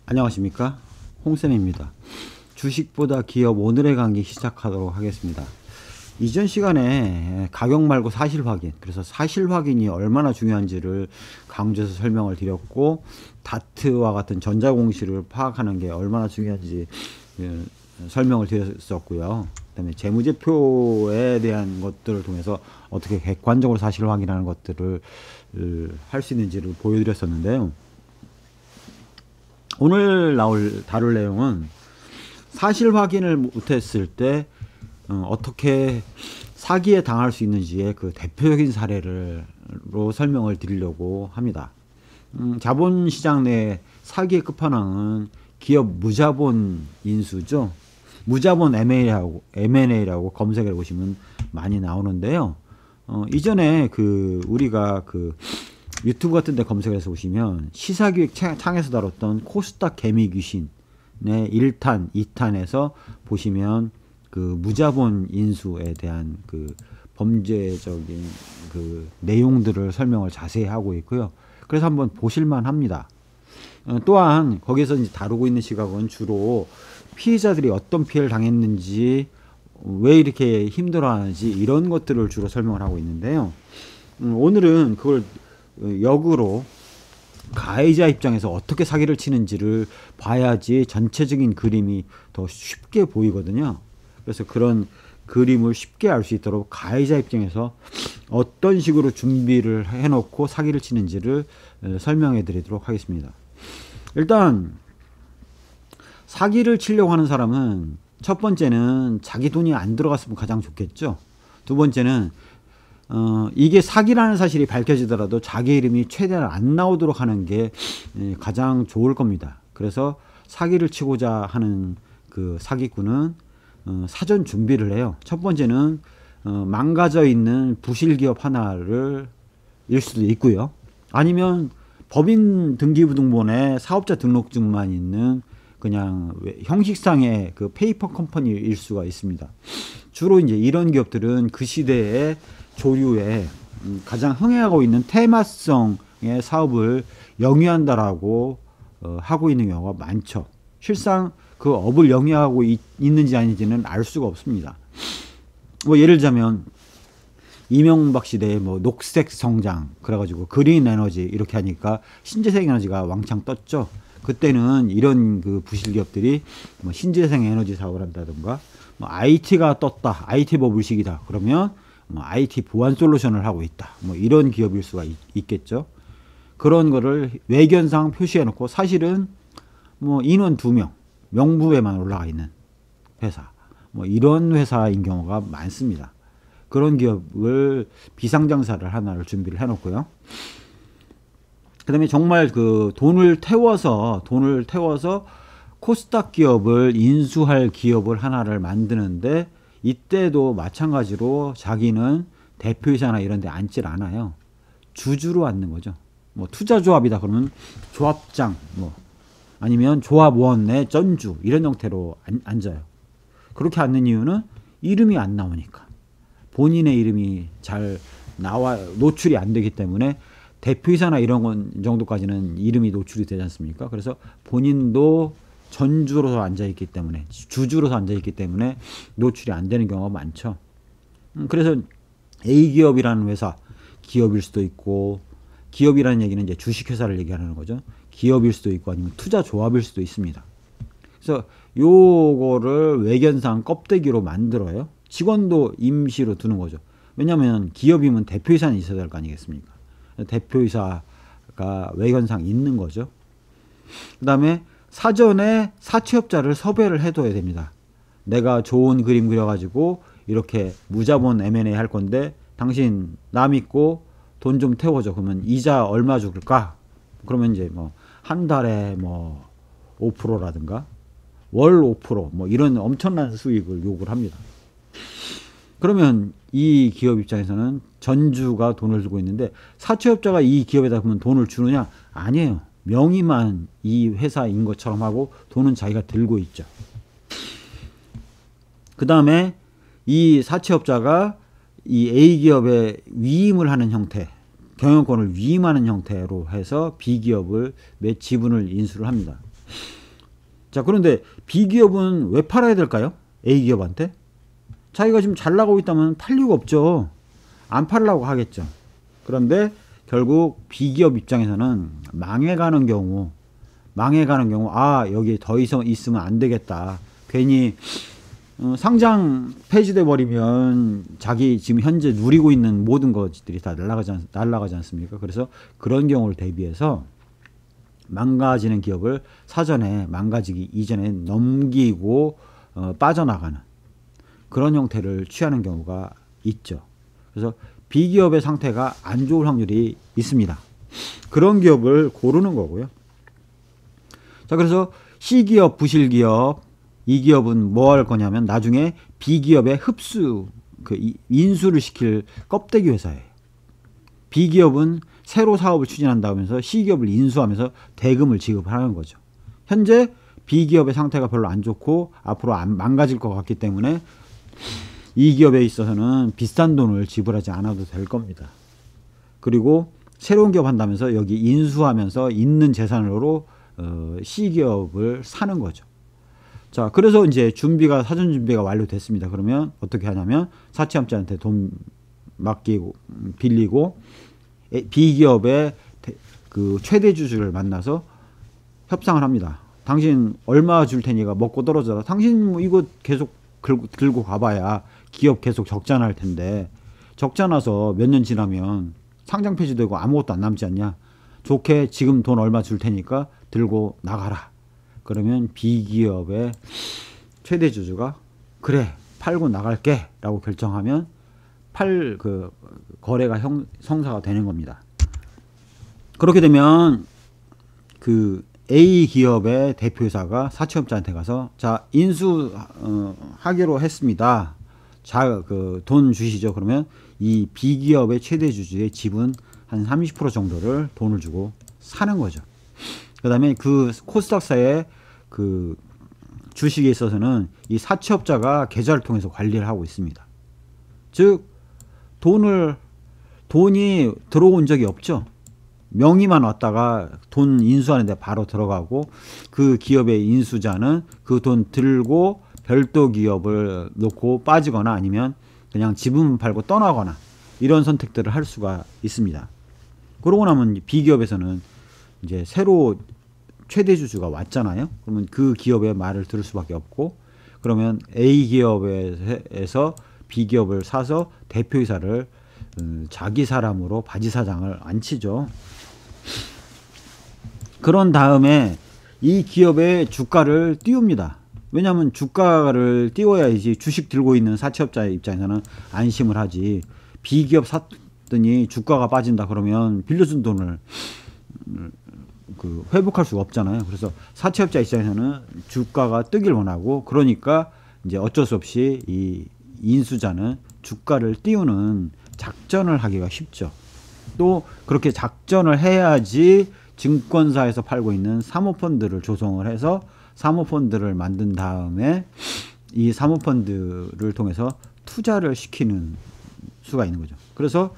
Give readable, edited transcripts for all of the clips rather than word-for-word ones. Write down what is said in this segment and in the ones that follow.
안녕하십니까, 홍쌤입니다. 주식보다 기업 오늘의 강의 시작하도록 하겠습니다. 이전 시간에 가격 말고 사실 확인, 그래서 사실 확인이 얼마나 중요한지를 강조해서 설명을 드렸고, 다트와 같은 전자공시를 파악하는 게 얼마나 중요한지 설명을 드렸었고요. 그 다음에 재무제표에 대한 것들을 통해서 어떻게 객관적으로 사실 확인하는 것들을 할 수 있는지를 보여드렸었는데요. 오늘 다룰 내용은 사실 확인을 못했을 때 어떻게 사기에 당할 수 있는지의 그 대표적인 사례로 설명을 드리려고 합니다. 자본시장 내 사기의 끝판왕은 기업 무자본 인수죠. 무자본 M&A라고 검색해 보시면 많이 나오는데요. 이전에 우리가 유튜브 같은 데 검색해서 보시면 시사기획 창에서 다뤘던 코스닥 개미귀신의 1탄, 2탄에서 보시면 무자본 인수에 대한 범죄적인 내용들을 설명을 자세히 하고 있고요. 그래서 한번 보실만 합니다. 또한 거기서 이제 다루고 있는 시각은 주로 피해자들이 어떤 피해를 당했는지, 왜 이렇게 힘들어하는지, 이런 것들을 주로 설명을 하고 있는데요. 오늘은 그걸 역으로 가해자 입장에서 어떻게 사기를 치는지를 봐야지 전체적인 그림이 더 쉽게 보이거든요. 그래서 그런 그림을 쉽게 알 수 있도록 가해자 입장에서 어떤 식으로 준비를 해놓고 사기를 치는지를 설명해 드리도록 하겠습니다. 일단 사기를 치려고 하는 사람은 첫 번째는 자기 돈이 안 들어갔으면 가장 좋겠죠. 두 번째는 이게 사기라는 사실이 밝혀지더라도 자기 이름이 최대한 안 나오도록 하는 게 가장 좋을 겁니다. 그래서 사기를 치고자 하는 사기꾼은 사전 준비를 해요. 첫 번째는 망가져 있는 부실 기업 하나를 일 수도 있고요. 아니면 법인 등기부등본에 사업자 등록증만 있는 그냥 형식상의 페이퍼 컴퍼니일 수가 있습니다. 주로 이제 이런 기업들은 그 시대에 조류에 가장 흥행하고 있는 테마성의 사업을 영위한다라고 하고 있는 경우가 많죠. 실상 그 업을 영위하고 있는지 아닌지는 알 수가 없습니다. 예를 들자면 이명박 시대에 녹색 성장 그래가지고 그린 에너지 이렇게 하니까 신재생 에너지가 왕창 떴죠. 그때는 이런 부실 기업들이 신재생 에너지 사업을 한다든가 IT가 떴다, IT 버블식이다 그러면 IT 보안 솔루션을 하고 있다, 이런 기업일 수가 있겠죠. 그런 거를 외견상 표시해 놓고 사실은 인원 2명 명부에만 올라가 있는 회사, 이런 회사인 경우가 많습니다. 그런 기업을 비상장사를 하나를 준비를 해 놓고요. 그 다음에 정말 돈을 태워서 코스닥 기업을 인수할 기업을 하나를 만드는데, 이때도 마찬가지로 자기는 대표이사나 이런 데 앉질 않아요. 주주로 앉는 거죠. 투자조합이다 그러면 조합장, 아니면 조합원 내 전주 이런 형태로 앉아요. 그렇게 앉는 이유는 이름이 안 나오니까. 본인의 이름이 잘 노출이 안 되기 때문에, 대표이사나 이런 정도까지는 이름이 노출이 되지 않습니까? 그래서 본인도 전주로서 앉아있기 때문에, 주주로서 앉아있기 때문에 노출이 안 되는 경우가 많죠. 그래서 A기업이라는 회사, 기업일 수도 있고, 기업이라는 얘기는 이제 주식회사를 얘기하는 거죠. 기업일 수도 있고 아니면 투자조합일 수도 있습니다. 그래서 요거를 외견상 껍데기로 만들어요. 직원도 임시로 두는 거죠. 왜냐하면 기업이면 대표이사는 있어야 될 거 아니겠습니까? 대표이사가 외견상 있는 거죠. 그 다음에 사전에 사채업자를 섭외를 해둬야 됩니다. 내가 좋은 그림 그려가지고 이렇게 무자본 M&A 할 건데 당신 나 믿고 돈 좀 태워줘. 그러면 이자 얼마 줄까? 그러면 이제 한 달에 5%라든가 월 5% 이런 엄청난 수익을 요구를 합니다. 그러면 이 기업 입장에서는 전주가 돈을 들고 있는데, 사채업자가 이 기업에다 그러면 돈을 주느냐? 아니에요. 명의만 이 회사인 것처럼 하고 돈은 자기가 들고 있죠. 그 다음에 이 사채업자가 이 A기업에 위임을 하는 형태, 경영권을 위임하는 형태로 해서 B기업을 지분을 인수를 합니다. 자, 그런데 B기업은 왜 팔아야 될까요? A기업한테? 자기가 지금 잘 나가고 있다면 팔 이유가 없죠. 안 팔려고 하겠죠. 그런데 결국 B기업 입장에서는 망해가는 경우, 아, 여기 더 이상 있으면 안 되겠다. 괜히 상장 폐지돼 버리면 자기 지금 현재 누리고 있는 모든 것들이 다 날아가지 않습니까? 그래서 그런 경우를 대비해서 망가지는 기업을 사전에 망가지기 이전에 넘기고 빠져나가는 그런 형태를 취하는 경우가 있죠. 그래서 B기업의 상태가 안 좋을 확률이 있습니다. 그런 기업을 고르는 거고요. 자, 그래서 C기업, 부실기업, 이 기업은 뭐 할 거냐면 나중에 B기업의 인수를 시킬 껍데기 회사예요. B기업은 새로 사업을 추진한다 하면서 C기업을 인수하면서 대금을 지급하는 거죠. 현재 B기업의 상태가 별로 안 좋고 앞으로 망가질 것 같기 때문에 이 기업에 있어서는 비싼 돈을 지불하지 않아도 될 겁니다. 그리고 새로운 기업 한다면서 여기 인수하면서 있는 재산으로 C기업을 사는 거죠. 자, 그래서 이제 사전 준비가 완료됐습니다. 그러면 어떻게 하냐면 사채업자한테 돈 맡기고 빌리고 B기업의 그 최대 주주를 만나서 협상을 합니다. 당신 얼마 줄 테니까 먹고 떨어져라. 당신 뭐 이거 계속 들고 가봐야 기업 계속 적자 날 텐데 적자 나서 몇 년 지나면 상장 폐지되고 아무것도 안 남지 않냐. 좋게 지금 돈 얼마 줄 테니까 들고 나가라. 그러면 B기업의 최대 주주가 그래 팔고 나갈게 라고 결정하면 거래가 성사가 되는 겁니다. 그렇게 되면 그 A기업의 대표이사가 사채업자한테 가서 자, 인수하기로 했습니다. 자, 돈 주시죠. 그러면 이 B기업의 최대 주주의 지분 한 30% 정도를 돈을 주고 사는 거죠. 그 다음에 그 코스닥사의 그 주식에 있어서는 이 사채업자가 계좌를 통해서 관리를 하고 있습니다. 즉, 돈이 들어온 적이 없죠. 명의만 왔다가 돈 인수하는데 바로 들어가고 그 기업의 인수자는 그 돈 들고 별도 기업을 놓고 빠지거나 아니면 그냥 지분 팔고 떠나거나 이런 선택들을 할 수가 있습니다. 그러고 나면 B기업에서는 이제 새로 최대 주주가 왔잖아요. 그러면 그 기업의 말을 들을 수밖에 없고 그러면 A기업에서 B기업을 사서 대표이사를 자기 사람으로 바지사장을 앉히죠. 그런 다음에 이 기업의 주가를 띄웁니다. 왜냐하면 주가를 띄워야지 주식 들고 있는 사채업자의 입장에서는 안심을 하지. B기업 샀더니 주가가 빠진다 그러면 빌려준 돈을 회복할 수가 없잖아요. 그래서 사채업자 입장에서는 주가가 뜨길 원하고 그러니까 이제 어쩔 수 없이 이 인수자는 주가를 띄우는 작전을 하기가 쉽죠. 또 그렇게 작전을 해야지 증권사에서 팔고 있는 사모펀드를 조성을 해서 사모펀드를 만든 다음에 이 사모펀드를 통해서 투자를 시키는 수가 있는 거죠. 그래서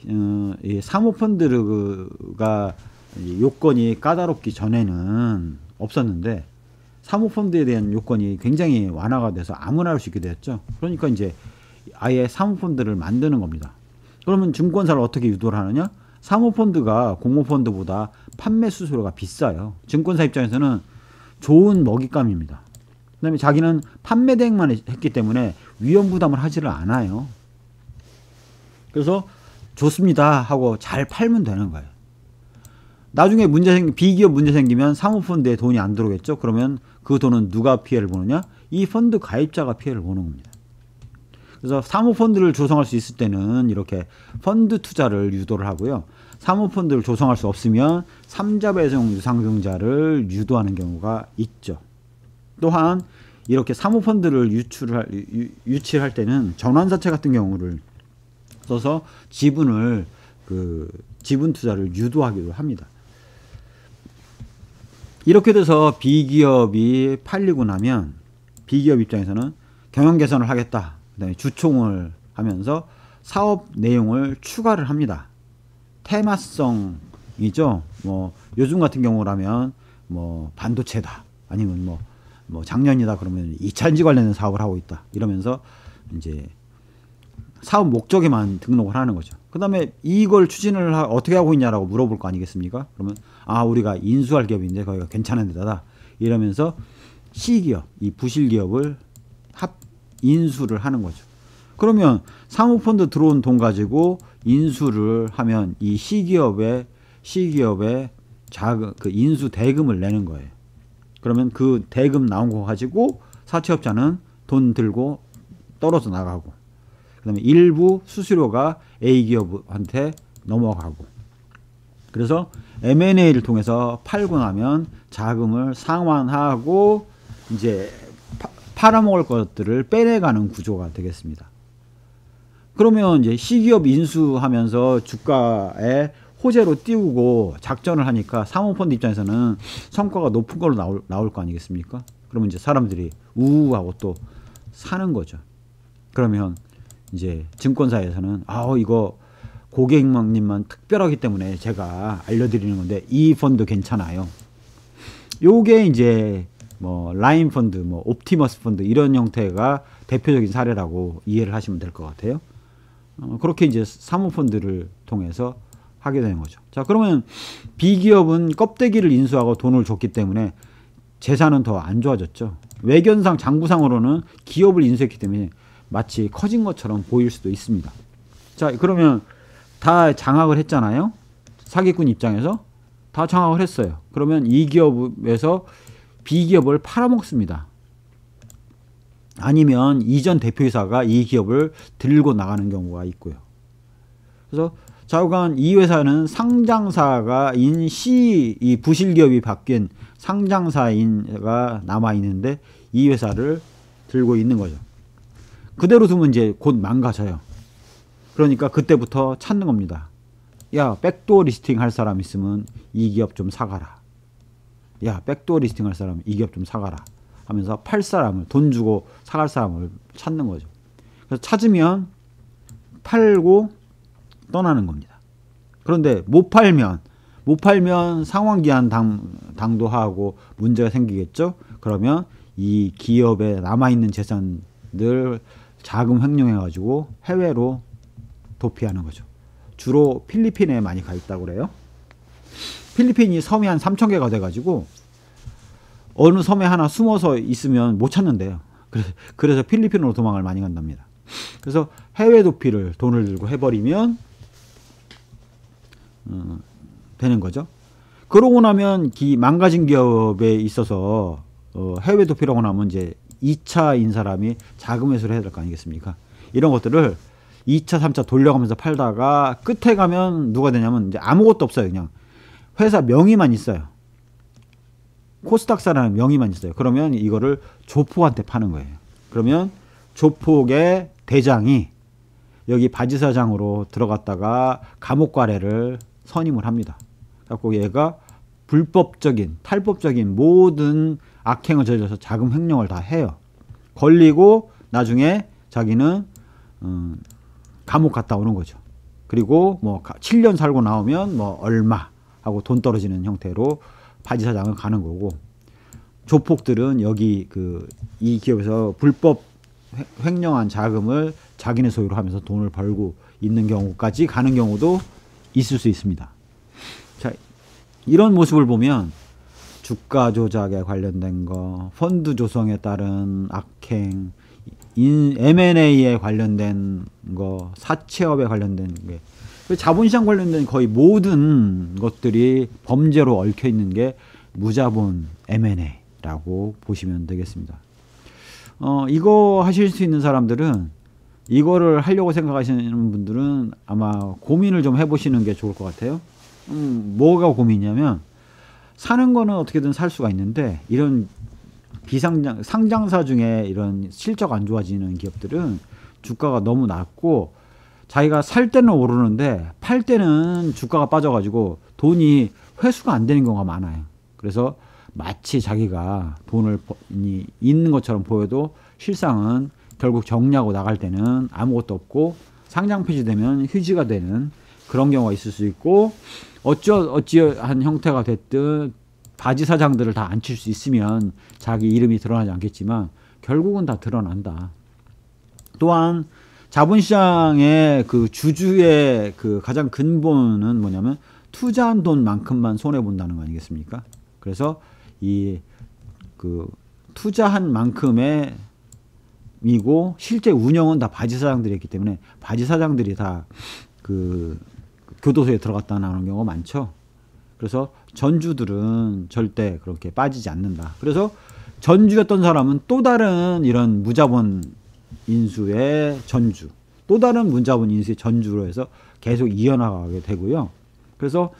이 사모펀드가 요건이 까다롭기 전에는 없었는데 사모펀드에 대한 요건이 굉장히 완화가 돼서 아무나 할 수 있게 되었죠. 그러니까 이제 아예 사모펀드를 만드는 겁니다. 그러면 증권사를 어떻게 유도를 하느냐? 사모펀드가 공모펀드보다 판매 수수료가 비싸요. 증권사 입장에서는 좋은 먹잇감입니다. 그 다음에 자기는 판매 대행만 했기 때문에 위험 부담을 하지를 않아요. 그래서 좋습니다 하고 잘 팔면 되는 거예요. 나중에 B기업 문제 생기면 사모펀드에 돈이 안 들어오겠죠. 그러면 그 돈은 누가 피해를 보느냐? 이 펀드 가입자가 피해를 보는 겁니다. 그래서 사모펀드를 조성할 수 있을 때는 이렇게 펀드 투자를 유도를 하고요. 사모펀드를 조성할 수 없으면 3자 배송 유상증자를 유도하는 경우가 있죠. 또한 이렇게 사모펀드를 유치할 때는 전환사채 같은 경우를 써서 지분 투자를 유도하기도 합니다. 이렇게 돼서 B기업이 팔리고 나면 B기업 입장에서는 경영 개선을 하겠다. 그다음에 주총을 하면서 사업 내용을 추가를 합니다. 테마성이죠. 뭐 요즘 같은 경우라면 뭐 반도체다. 아니면 뭐 뭐 작년이다 그러면 2차전지 관련된 사업을 하고 있다 이러면서 이제 사업 목적에만 등록을 하는 거죠. 그 다음에 이걸 추진을 어떻게 하고 있냐라고 물어볼 거 아니겠습니까? 그러면 우리가 인수할 기업인데 거기가 괜찮은 데다 이러면서 C기업, 이 부실기업을 인수를 하는 거죠. 그러면 사모펀드 들어온 돈 가지고 인수를 하면 이 C기업의 그 인수 대금을 내는 거예요. 그러면 그 대금 나온 거 가지고 사채업자는 돈 들고 떨어져 나가고, 그 다음에 일부 수수료가 A기업한테 넘어가고, 그래서 M&A를 통해서 팔고 나면 자금을 상환하고 이제 팔아먹을 것들을 빼내가는 구조가 되겠습니다. 그러면 이제 C기업 인수하면서 주가에 호재로 띄우고 작전을 하니까 사모펀드 입장에서는 성과가 높은 걸로 나올 거 아니겠습니까? 그러면 이제 사람들이 우우하고 또 사는 거죠. 그러면 이제 증권사에서는 이거 고객님만 특별하기 때문에 제가 알려드리는 건데 이 펀드 괜찮아요. 요게 이제 뭐 라인 펀드, 뭐 옵티머스 펀드 이런 형태가 대표적인 사례라고 이해를 하시면 될 것 같아요. 그렇게 이제 사모펀드를 통해서 하게 되는 거죠. 자, 그러면 B기업은 껍데기를 인수하고 돈을 줬기 때문에 재산은 더 안 좋아졌죠. 외견상 장부상으로는 기업을 인수했기 때문에 마치 커진 것처럼 보일 수도 있습니다. 자, 그러면 다 장악을 했잖아요. 사기꾼 입장에서 다 장악을 했어요. 그러면 이 기업에서 B기업을 팔아먹습니다. 아니면 이전 대표이사가 이 기업을 들고 나가는 경우가 있고요. 그래서 좌우간 이 회사는 상장사가인 C, 이 부실기업이 바뀐 상장사인가 남아있는데 이 회사를 들고 있는 거죠. 그대로 두면 이제 곧 망가져요. 그러니까 그때부터 찾는 겁니다. 야, 백도어 리스팅 할 사람 있으면 이 기업 좀 사가라. 야, 백도어 리스팅 할 사람 이 기업 좀 사가라 하면서 팔 사람을, 돈 주고 사갈 사람을 찾는 거죠. 그래서 찾으면 팔고 떠나는 겁니다. 그런데 못 팔면 상환기한 당도하고 문제가 생기겠죠. 그러면 이 기업에 남아있는 재산들 자금 횡령해 가지고 해외로 도피하는 거죠. 주로 필리핀에 많이 가 있다고 그래요. 필리핀이 섬이 한 3,000개가 돼 가지고 어느 섬에 하나 숨어서 있으면 못 찾는데요. 그래서 필리핀으로 도망을 많이 간답니다. 그래서 해외 도피를 돈을 들고 해버리면 되는 거죠. 그러고 나면 망가진 기업에 있어서 해외 도피라고 나면 이제 2차인 사람이 자금 회수를 해야 될 거 아니겠습니까? 이런 것들을 2차, 3차 돌려가면서 팔다가 끝에 가면 누가 되냐면 이제 아무것도 없어요. 그냥 회사 명의만 있어요. 코스닥사라는 명의만 있어요. 그러면 이거를 조폭한테 파는 거예요. 그러면 조폭의 대장이 여기 바지사장으로 들어갔다가 감옥 과례를 선임을 합니다. 그래서 얘가 불법적인, 탈법적인 모든 악행을 저질러서 자금 횡령을 다 해요. 걸리고 나중에 자기는 감옥 갔다 오는 거죠. 그리고 뭐 7년 살고 나오면 뭐 얼마 하고 돈 떨어지는 형태로 바지사장을 가는 거고, 조폭들은 여기 이 기업에서 불법 횡령한 자금을 자기네 소유로 하면서 돈을 벌고 있는 경우까지 가는 경우도 있을 수 있습니다. 자, 이런 모습을 보면 주가 조작에 관련된 거, 펀드 조성에 따른 악행, M&A에 관련된 거, 사채업에 관련된 게, 자본시장 관련된 거의 모든 것들이 범죄로 얽혀 있는 게 무자본 M&A라고 보시면 되겠습니다. 이거 하실 수 있는 사람들은, 이거를 하려고 생각하시는 분들은 아마 고민을 좀 해보시는 게 좋을 것 같아요. 뭐가 고민이냐면, 사는 거는 어떻게든 살 수가 있는데, 이런 상장사 중에 이런 실적 안 좋아지는 기업들은 주가가 너무 낮고, 자기가 살 때는 오르는데 팔 때는 주가가 빠져가지고 돈이 회수가 안 되는 경우가 많아요. 그래서 마치 자기가 돈을 있는 것처럼 보여도 실상은 결국 정리하고 나갈 때는 아무것도 없고, 상장 폐지되면 휴지가 되는 그런 경우가 있을 수 있고, 어찌한 형태가 됐든 바지 사장들을 다 앉힐 수 있으면 자기 이름이 드러나지 않겠지만 결국은 다 드러난다. 또한 자본시장의 그 주주의 그 가장 근본은 뭐냐면 투자한 돈만큼만 손해 본다는 거 아니겠습니까? 그래서 이 그 투자한 만큼의 이고 실제 운영은 다 바지 사장들이 했기 때문에 바지 사장들이 다 그 교도소에 들어갔다 나오는 경우가 많죠. 그래서 전주들은 절대 그렇게 빠지지 않는다. 그래서 전주였던 사람은 또 다른 이런 무자본 인수의 전주, 또 다른 무자본 인수의 전주로 해서 계속 이어나가게 되고요. 그래서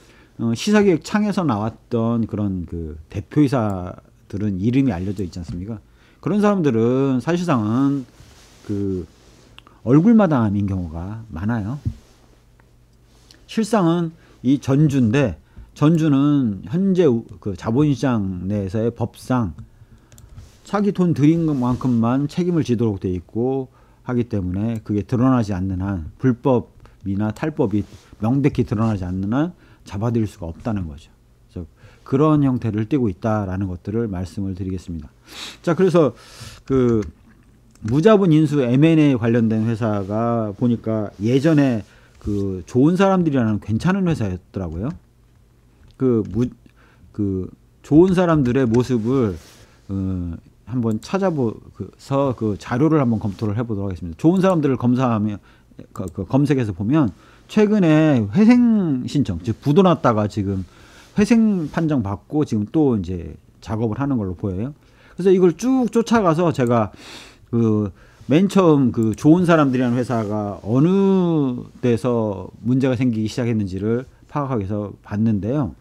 시사기획 창에서 나왔던 그런 그 대표이사들은 이름이 알려져 있지 않습니까? 그런 사람들은 사실상은 그 얼굴마담인 경우가 많아요. 실상은 이 전주인데 전주는 현재 그 자본시장 내에서의 법상 자기 돈 들인 것만큼만 책임을 지도록 돼 있고 하기 때문에 그게 드러나지 않는 한 불법이나 탈법이 명백히 드러나지 않는 한 잡아들일 수가 없다는 거죠. 그래서 그런 형태를 띠고 있다라는 것들을 말씀을 드리겠습니다. 자, 그래서 그 무자본 인수 M&A 관련된 회사가 보니까 예전에 그 좋은 사람들이라는 괜찮은 회사였더라고요. 그 좋은 사람들의 모습을 한번 찾아보서 그 자료를 한번 검토를 해보도록 하겠습니다. 좋은 사람들을 검사하면 검색해서 보면 최근에 회생 신청, 즉 부도 났다가 지금 회생 판정 받고 지금 또 이제 작업을 하는 걸로 보여요. 그래서 이걸 쭉 쫓아가서 제가 그 맨 처음 그 좋은 사람들이라는 회사가 어느 데서 문제가 생기기 시작했는지를 파악하기 위해서 봤는데요.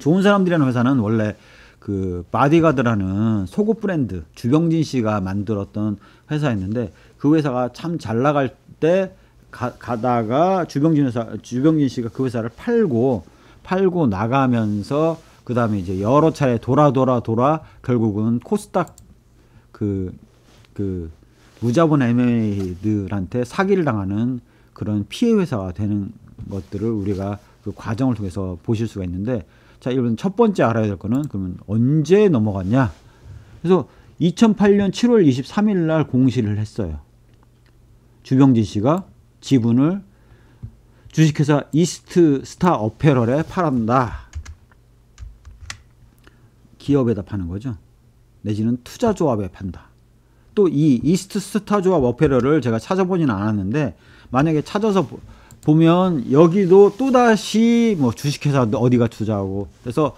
좋은 사람들이라는 회사는 원래 그 바디가드라는 속옷 브랜드 주병진 씨가 만들었던 회사였는데 그 회사가 참 잘 나갈 때 가다가 주병진 씨가 그 회사를 팔고 나가면서 그 다음에 이제 여러 차례 돌아 결국은 코스닥 그 무자본 M&A들한테 사기를 당하는 그런 피해 회사가 되는 것들을 우리가 그 과정을 통해서 보실 수가 있는데, 자, 여러분 첫 번째 알아야 될 거는 그러면 언제 넘어갔냐? 그래서 2008년 7월 23일 날 공시를 했어요. 주병진 씨가 지분을 주식회사 이스트 스타 어페럴에 팔았다. 기업에다 파는 거죠. 내지는 투자조합에 판다. 또 이 이스트 스타 조합 어페럴을 제가 찾아보지는 않았는데 만약에 찾아서 보면 여기도 또다시 뭐 주식회사 어디가 투자하고 그래서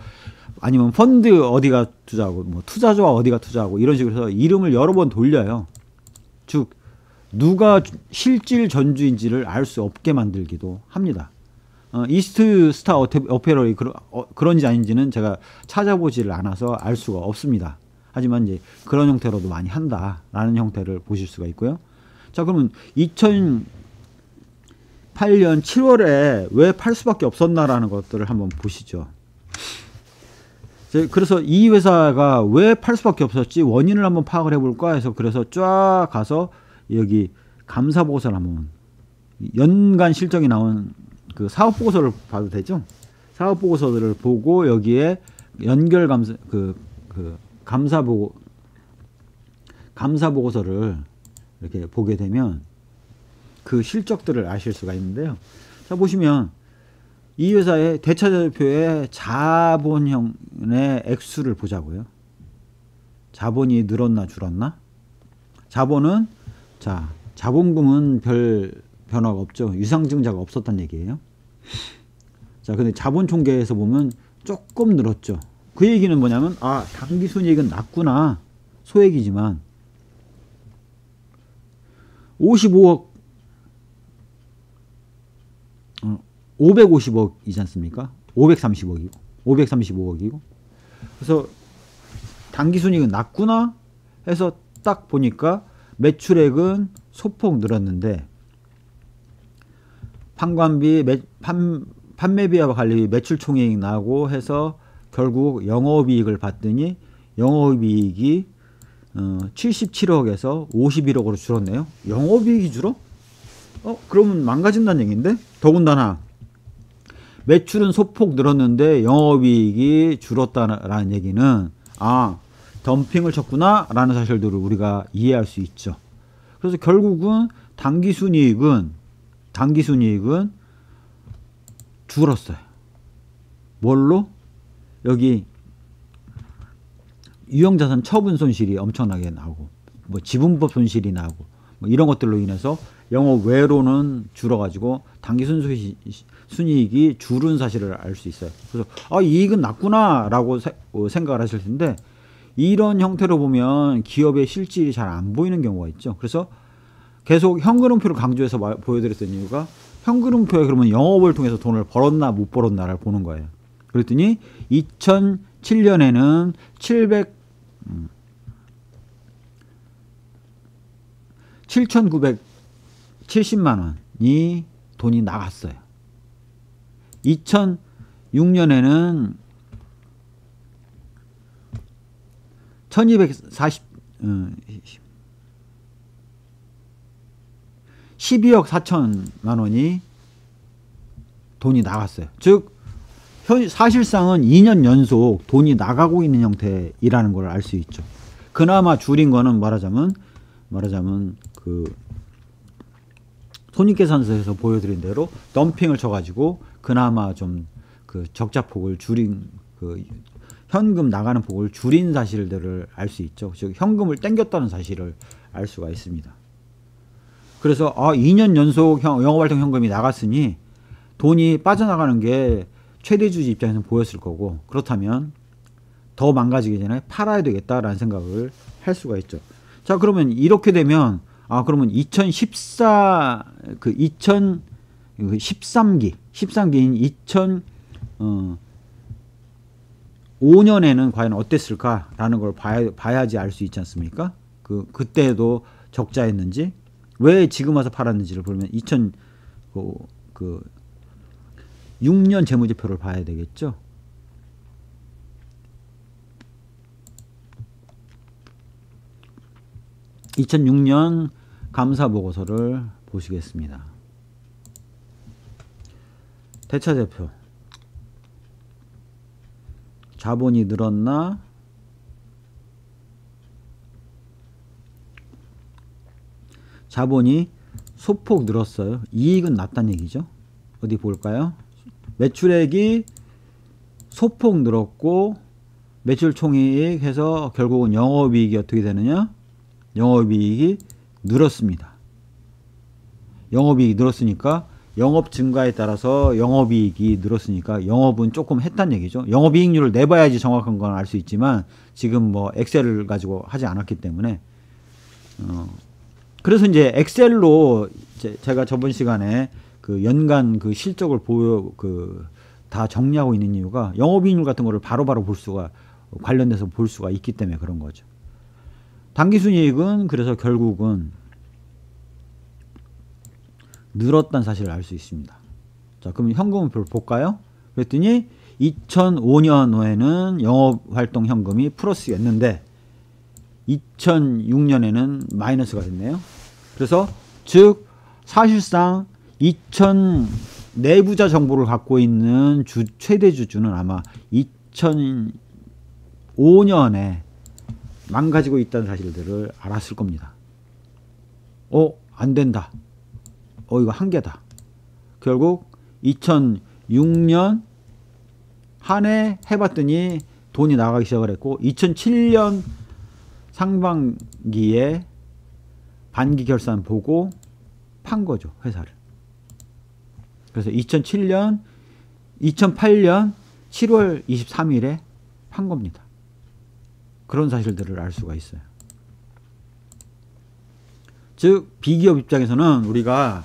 아니면 펀드 어디가 투자하고 뭐 투자조합 어디가 투자하고 이런 식으로 해서 이름을 여러 번 돌려요. 즉 누가 실질 전주인지를 알 수 없게 만들기도 합니다. 이스트 스타 어페럴이 그런지 아닌지는 제가 찾아보지를 않아서 알 수가 없습니다. 하지만 이제 그런 형태로도 많이 한다라는 형태를 보실 수가 있고요. 자, 그러면 2008년 7월에 왜 팔 수밖에 없었나라는 것들을 한번 보시죠. 그래서 이 회사가 왜 팔 수밖에 없었지 원인을 한번 파악을 해볼까 해서 그래서 쫙 가서 여기 감사보고서를 한번 연간 실적이 나온 그 사업보고서를 봐도 되죠. 사업보고서들을 보고 여기에 연결 감사보고서를 이렇게 보게 되면 그 실적들을 아실 수가 있는데요. 자, 보시면 이 회사의 대차대표의 자본형의 액수를 보자고요. 자본이 늘었나 줄었나? 자본은 자, 자본금은 별 변화가 없죠. 유상증자가 없었단 얘기예요. 자, 근데 자본총계에서 보면 조금 늘었죠. 그 얘기는 뭐냐면 당기순이익은 낮구나. 소액이지만 55억 550억이지 않습니까? 535억이고 그래서 당기순이익은 낮구나 해서 딱 보니까 매출액은 소폭 늘었는데 판관비, 판매비와 관리비, 매출총액이 나고 해서 결국 영업이익을 봤더니 영업이익이 77억에서 51억으로 줄었네요. 영업이익이 줄어? 그러면 망가진다는 얘기인데? 더군다나 매출은 소폭 늘었는데 영업이익이 줄었다라는 얘기는 덤핑을 쳤구나 라는 사실들을 우리가 이해할 수 있죠. 그래서 결국은 당기순이익은 줄었어요. 뭘로? 여기 유형자산 처분 손실이 엄청나게 나오고 뭐 지분법 손실이 나오고 뭐 이런 것들로 인해서 영업 외로는 줄어가지고 당기순이익이 줄은 사실을 알 수 있어요. 그래서 이익은 낮구나 라고 생각을 하실 텐데, 이런 형태로 보면 기업의 실질이 잘 안 보이는 경우가 있죠. 그래서 계속 현금흐름표를 강조해서 보여드렸던 이유가, 현금흐름표에 그러면 영업을 통해서 돈을 벌었나 못 벌었나를 보는 거예요. 그랬더니 2007년에는 7,970만 원이 돈이 나갔어요. 2006년에는 12억 4천만 원이 돈이 나갔어요. 즉 사실상은 2년 연속 돈이 나가고 있는 형태이라는 걸 알 수 있죠. 그나마 줄인 거는 말하자면 그 손익계산서에서 보여드린 대로 덤핑을 쳐가지고 그나마 좀 그 적자폭을 줄인, 그 현금 나가는 폭을 줄인 사실들을 알 수 있죠. 즉 현금을 땡겼다는 사실을 알 수가 있습니다. 그래서 2년 연속 영업활동 현금이 나갔으니 돈이 빠져나가는 게 최대주주 입장에서는 보였을 거고, 그렇다면 더 망가지기 전에 팔아야 되겠다라는 생각을 할 수가 있죠. 자, 그러면 이렇게 되면 그러면 13기인 2005년에는 과연 어땠을까라는 걸 봐야지 알 수 있지 않습니까? 그때도 적자였는지, 왜 지금 와서 팔았는지를 보면 2006년 재무제표를 봐야 되겠죠. (2006년) 감사보고서를 보시겠습니다. 대차대표 자본이 늘었나? 자본이 소폭 늘었어요. 이익은 낮다는 얘기죠. 어디 볼까요? 매출액이 소폭 늘었고 매출 총이익 해서 결국은 영업이익이 어떻게 되느냐? 영업이익이 늘었습니다. 영업이익이 늘었으니까 영업 증가에 따라서 영업이익이 늘었으니까 영업은 조금 했단 얘기죠. 영업이익률을 내봐야지 정확한 건 알 수 있지만 지금 뭐 엑셀을 가지고 하지 않았기 때문에 그래서 이제 엑셀로 제가 저번 시간에 그 연간 그 실적을 다 정리하고 있는 이유가 영업이익률 같은 거를 바로바로 볼 수가, 관련돼서 볼 수가 있기 때문에 그런 거죠. 당기순이익은 그래서 결국은 늘었다는 사실을 알 수 있습니다. 자, 그럼 현금흐름표를 볼까요? 그랬더니 2005년에는 영업활동 현금이 플러스였는데 2006년에는 마이너스가 됐네요. 그래서 즉 사실상 내부자 정보를 갖고 있는 최대 주주는 아마 2005년에 망가지고 있다는 사실들을 알았을 겁니다. 안 된다. 이거 한계다. 결국 2006년 한 해 해봤더니 돈이 나가기 시작을 했고 2007년 상반기에 반기 결산 보고 판 거죠, 회사를. 그래서 2008년 7월 23일에 판 겁니다. 그런 사실들을 알 수가 있어요. 즉 비기업 입장에서는 우리가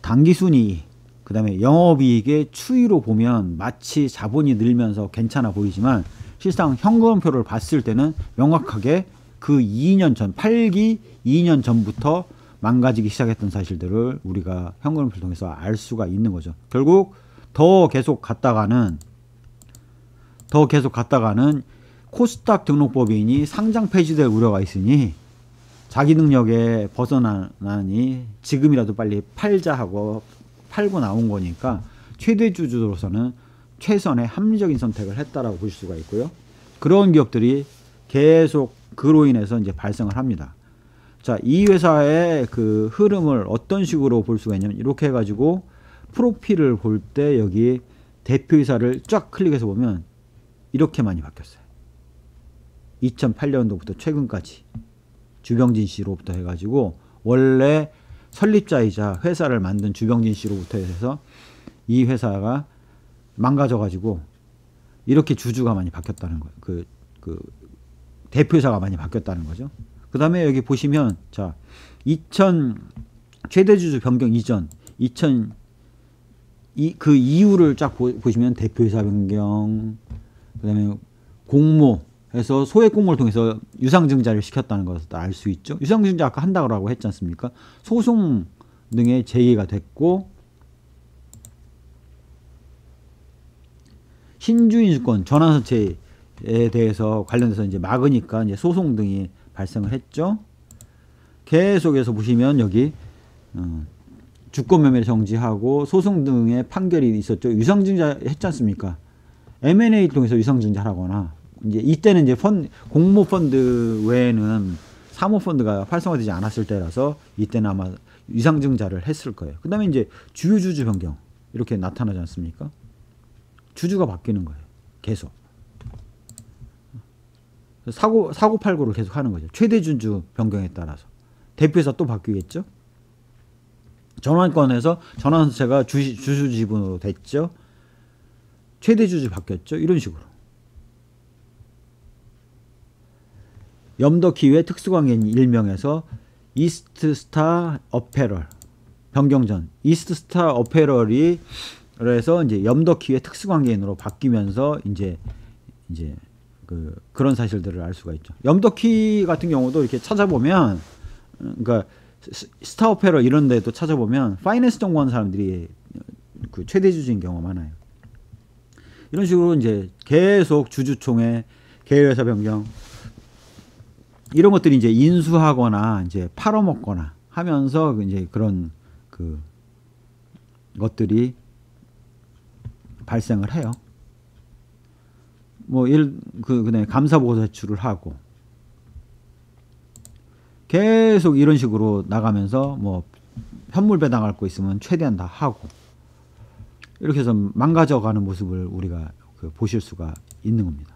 당기순이익, 그 다음에 영업이익의 추이로 보면 마치 자본이 늘면서 괜찮아 보이지만 실상 현금표를 봤을 때는 명확하게 그 2년 전, 8기 2년 전부터 망가지기 시작했던 사실들을 우리가 현금표를 통해서 알 수가 있는 거죠. 결국 더 계속 갔다가는 코스닥 등록법인이 상장 폐지될 우려가 있으니 자기 능력에 벗어나니 지금이라도 빨리 팔자 하고 팔고 나온 거니까 최대 주주로서는 최선의 합리적인 선택을 했다라고 볼 수가 있고요. 그런 기업들이 계속 그로 인해서 이제 발생을 합니다. 자, 이 회사의 그 흐름을 어떤 식으로 볼 수가 있냐면 이렇게 해가지고 프로필을 볼 때 여기 대표이사를 쫙 클릭해서 보면 이렇게 많이 바뀌었어요. 2008년도부터 최근까지 주병진 씨로부터 해가지고 원래 설립자이자 회사를 만든 주병진 씨로부터 해서 이 회사가 망가져가지고 이렇게 주주가 많이 바뀌었다는 거예요. 그 대표이사가 많이 바뀌었다는 거죠. 그 다음에 여기 보시면 자 2000 최대주주 변경 이전 2000 그 이유를 쫙 보시면 대표이사 변경 그 다음에 공모해서 소액 공모를 통해서 유상증자를 시켰다는 것을 알 수 있죠. 유상증자 아까 한다고 했지 않습니까? 소송 등의 제기가 됐고 신주인수권 전환사채에 대해서 관련해서 이제 막으니까 이제 소송 등이 발생을 했죠. 계속해서 보시면 여기 주권 매매를 정지하고 소송 등의 판결이 있었죠. 유상증자 했지 않습니까? M&A 통해서 유상증자를 하거나 이제 이때는 이제 공모 펀드 외에는 사모 펀드가 활성화되지 않았을 때라서 이때는 아마 유상증자를 했을 거예요. 그다음에 이제 주요 주주 변경 이렇게 나타나지 않습니까? 주주가 바뀌는 거예요. 계속. 사고팔고를 계속 하는 거죠. 최대 주주 변경에 따라서. 대표이사 또 바뀌겠죠. 전환권에서 전환사채가 주주 지분으로 됐죠. 최대 주주 바뀌었죠. 이런 식으로. 염더키의 특수관계인 일명에서 이스트스타 어페럴 변경 전 이스트스타 어페럴이 그래서 이제 염더키의 특수관계인으로 바뀌면서 이제 그런 사실들을 알 수가 있죠. 염더키 같은 경우도 이렇게 찾아보면 그러니까 스타어페러 이런 데도 찾아보면 파이낸스 전공하는 사람들이 그 최대 주주인 경우가 많아요. 이런 식으로 이제 계속 주주총회, 계열회사 변경 이런 것들이 이제 인수하거나 이제 팔아먹거나 하면서 이제 그런 그 것들이 발생을 해요. 뭐 그다음에 감사보고서 제출을 하고 계속 이런 식으로 나가면서 뭐 현물 배당할 거 있으면 최대한 다 하고 이렇게 해서 망가져가는 모습을 우리가 보실 수가 있는 겁니다.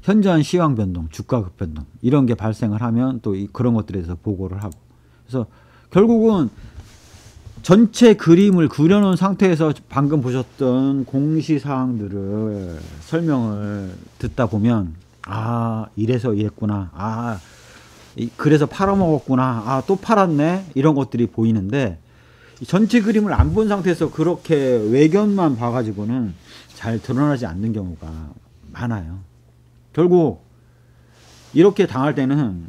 현저한 시황 변동, 주가 급변동 이런 게 발생을 하면 또 그런 것들에 대해서 보고를 하고 그래서 결국은 전체 그림을 그려놓은 상태에서 방금 보셨던 공시사항들을 설명을 듣다 보면 아 이래서 이랬구나 아 그래서 팔아먹었구나 아 또 팔았네 이런 것들이 보이는데 전체 그림을 안 본 상태에서 그렇게 외견만 봐가지고는 잘 드러나지 않는 경우가 많아요. 결국 이렇게 당할 때는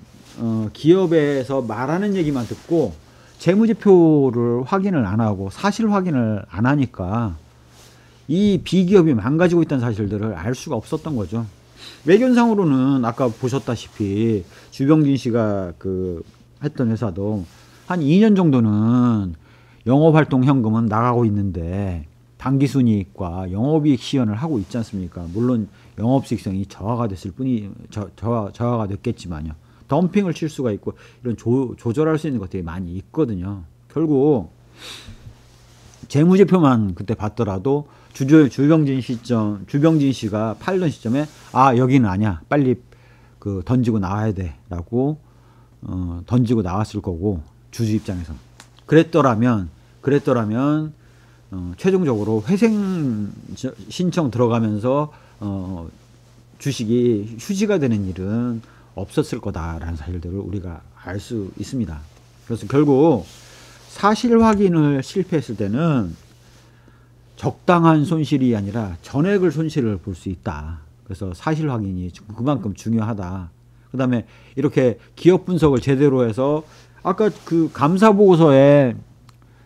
기업에서 말하는 얘기만 듣고 재무제표를 확인을 안 하고 사실 확인을 안 하니까 이 비기업이 망가지고 있다는 사실들을 알 수가 없었던 거죠. 외견상으로는 아까 보셨다시피 주병진 씨가 했던 회사도 한 2년 정도는 영업활동 현금은 나가고 있는데 당기순이익과 영업이익 시현을 하고 있지 않습니까? 물론 영업수익성이 저하가 됐을 저하가 됐겠지만요. 덤핑을 칠 수가 있고 이런 조절할 수 있는 것들이 많이 있거든요. 결국 재무제표만 그때 봤더라도 주병진 씨가 팔던 시점에 아 여기는 아니야 빨리 던지고 나와야 돼라고 던지고 나왔을 거고 주주 입장에서 그랬더라면 최종적으로 회생 신청 들어가면서 주식이 휴지가 되는 일은 없었을 거다라는 사실들을 우리가 알 수 있습니다. 그래서 결국 사실 확인을 실패했을 때는 적당한 손실이 아니라 전액을 손실을 볼 수 있다. 그래서 사실 확인이 그만큼 중요하다. 그 다음에 이렇게 기업 분석을 제대로 해서 아까 감사보고서에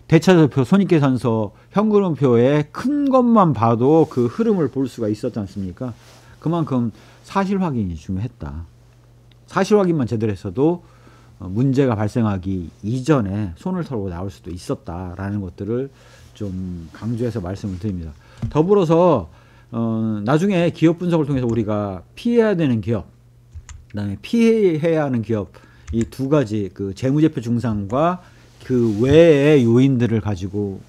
대차표표, 손익계산서, 현금흐름표에 큰 것만 봐도 그 흐름을 볼 수가 있었지 않습니까? 그만큼 사실 확인이 중요했다. 사실 확인만 제대로 했어도 문제가 발생하기 이전에 손을 털고 나올 수도 있었다라는 것들을 좀 강조해서 말씀을 드립니다. 더불어서 나중에 기업 분석을 통해서 우리가 피해야 되는 기업, 그다음에 피해야 하는 기업, 이 두 가지 그 재무제표 증상과 그 외의 요인들을 가지고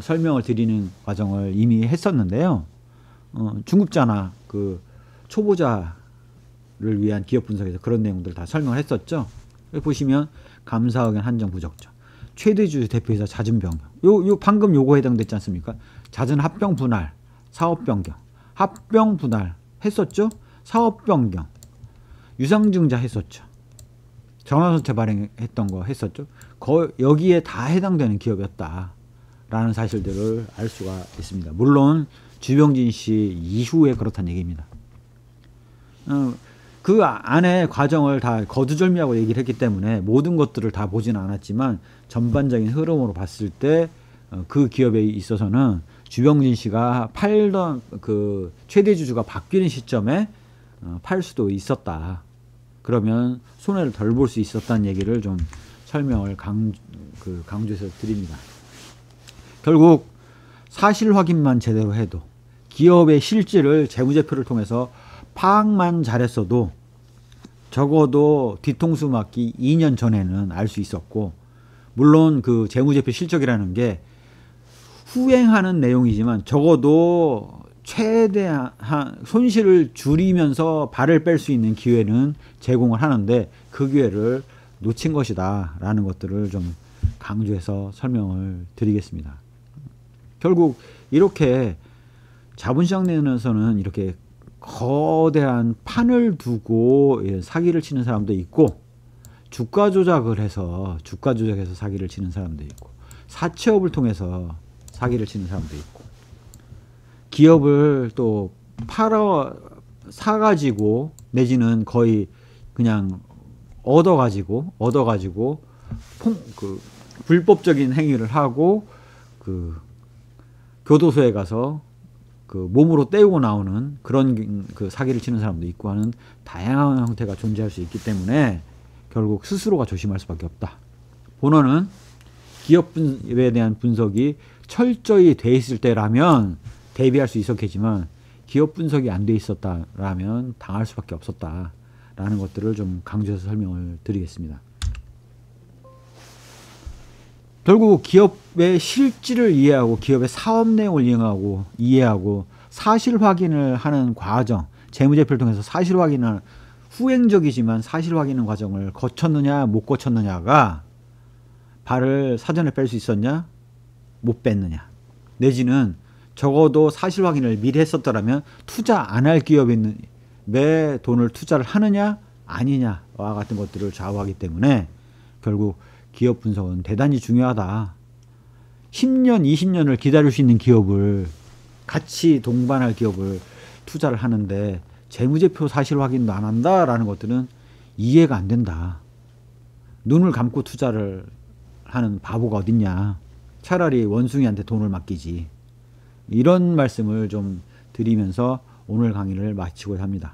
설명을 드리는 과정을 이미 했었는데요. 중급자나 그 초보자를 위한 기업 분석에서 그런 내용들 다 설명을 했었죠. 여기 보시면 감사의견 한정 부적정, 최대주 대표이사 잦은 변경, 요 방금 요거 해당됐지 않습니까? 잦은 합병 분할, 사업 변경, 합병 분할 했었죠. 사업 변경, 유상증자 했었죠. 전환선체 발행했던 거 했었죠. 여기에 다 해당되는 기업이었다라는 사실들을 알 수가 있습니다. 물론 주병진 씨 이후에 그렇다는 얘기입니다. 그 안에 과정을 다 거두절미하고 얘기를 했기 때문에 모든 것들을 다 보지는 않았지만 전반적인 흐름으로 봤을 때 그 기업에 있어서는 주병진 씨가 팔던 그 최대 주주가 바뀌는 시점에 팔 수도 있었다. 그러면 손해를 덜 볼 수 있었다는 얘기를 좀 설명을 강조해서 드립니다. 결국 사실 확인만 제대로 해도 기업의 실질을 재무제표를 통해서 파악만 잘했어도 적어도 뒤통수 맞기 2년 전에는 알 수 있었고, 물론 그 재무제표 실적이라는 게 후행하는 내용이지만 적어도 최대한 손실을 줄이면서 발을 뺄 수 있는 기회는 제공을 하는데 그 기회를 놓친 것이다 라는 것들을 좀 강조해서 설명을 드리겠습니다. 결국 이렇게 자본시장 내에서는 이렇게 거대한 판을 두고 사기를 치는 사람도 있고, 주가 조작해서 사기를 치는 사람도 있고, 사채업을 통해서 사기를 치는 사람도 있고, 기업을 또 사가지고 내지는 거의 그냥 얻어가지고 불법적인 행위를 하고 그 교도소에 가서 그 몸으로 때우고 나오는 그런 그 사기를 치는 사람도 있고 하는 다양한 형태가 존재할 수 있기 때문에 결국 스스로가 조심할 수밖에 없다. 본원은 기업에 대한 분석이 철저히 돼 있을 때라면 대비할 수 있었겠지만 기업 분석이 안 돼 있었다라면 당할 수밖에 없었다라는 것들을 좀 강조해서 설명을 드리겠습니다. 결국 기업의 실질을 이해하고 기업의 사업 내용을 이해하고 사실 확인을 하는 과정, 재무제표를 통해서 사실 확인을 후행적이지만 사실 확인하는 과정을 거쳤느냐 못 거쳤느냐가 발을 사전에 뺄 수 있었냐 못 뺐느냐, 내지는 적어도 사실 확인을 미리 했었더라면 투자 안 할 기업에 돈을 투자를 하느냐 아니냐와 같은 것들을 좌우하기 때문에 결국 기업 분석은 대단히 중요하다. 10년, 20년을 기다릴 수 있는 기업을, 같이 동반할 기업을 투자를 하는데 재무제표 사실 확인도 안 한다라는 것들은 이해가 안 된다. 눈을 감고 투자를 하는 바보가 어딨냐. 차라리 원숭이한테 돈을 맡기지. 이런 말씀을 좀 드리면서 오늘 강의를 마치고자 합니다.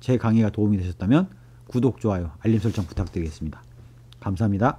제 강의가 도움이 되셨다면 구독, 좋아요, 알림 설정 부탁드리겠습니다. 감사합니다.